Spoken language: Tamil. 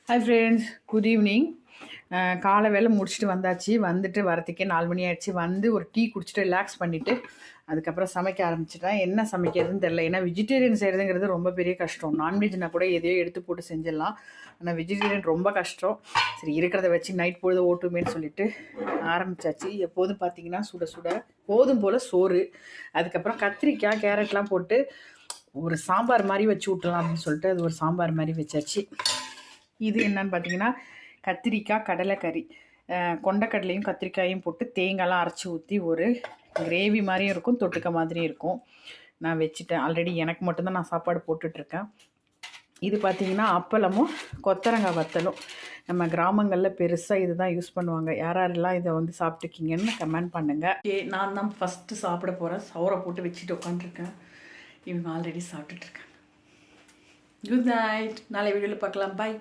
Hi friends, good evening. காலை வேலை முடிச்சுட்டு வந்தாச்சு. வந்துட்டு வரத்துக்கே 4 மணி ஆயிடுச்சு. வந்து ஒரு டீ குடிச்சிட்டு ரிலாக்ஸ் பண்ணிவிட்டு அதுக்கப்புறம் சமைக்க ஆரம்பிச்சிட்டேன். என்ன சமைக்கிறதுன்னு தெரில. ஏன்னா வெஜிடேரியன் செய்கிறதுங்கிறது ரொம்ப பெரிய கஷ்டம். நான்வெஜ்னா கூட எதையோ எடுத்து போட்டு செஞ்சிடலாம். ஆனால் வெஜிடேரியன் ரொம்ப கஷ்டம். சரி, இருக்கிறத வச்சு நைட் பொழுது ஓட்டுமேன்னு சொல்லிட்டு ஆரம்பித்தாச்சு. எப்போதும் பார்த்தீங்கன்னா சுட சுட போதும் போல் சோறு, அதுக்கப்புறம் கத்திரிக்காய் கேரட்லாம் போட்டு ஒரு சாம்பார் மாதிரி வச்சு விட்றலாம் அப்படின்னு சொல்லிட்டு அது ஒரு சாம்பார் மாதிரி வச்சாச்சு. இது என்னன்னு பார்த்தீங்கன்னா கத்திரிக்காய் கடலைக்கறி, கொண்டக்கடலையும் கத்திரிக்காயும் போட்டு தேங்காய்லாம் அரைச்சி ஊற்றி ஒரு கிரேவி மாதிரியும் இருக்கும், தொட்டுக்க மாதிரியும் இருக்கும். நான் வச்சுட்டேன் ஆல்ரெடி. எனக்கு மட்டும்தான் நான் சாப்பாடு போட்டுட்ருக்கேன். இது பார்த்திங்கன்னா அப்பளமும் கொத்தரங்காய் வத்தலும். நம்ம கிராமங்களில் பெருசாக இது தான் யூஸ் பண்ணுவாங்க. யாரெல்லாம் இதை வந்து சாப்பிட்டுக்கிங்கன்னு கமெண்ட் பண்ணுங்கள். நான் தான் ஃபஸ்ட்டு சாப்பிட போகிறேன். சவரை போட்டு வச்சுட்டு உட்காந்துருக்கேன். இவங்க ஆல்ரெடி சாப்பிட்டுட்ருக்கேன். Good night. நாளை வீடியோவில் பார்க்கலாம். பாய்.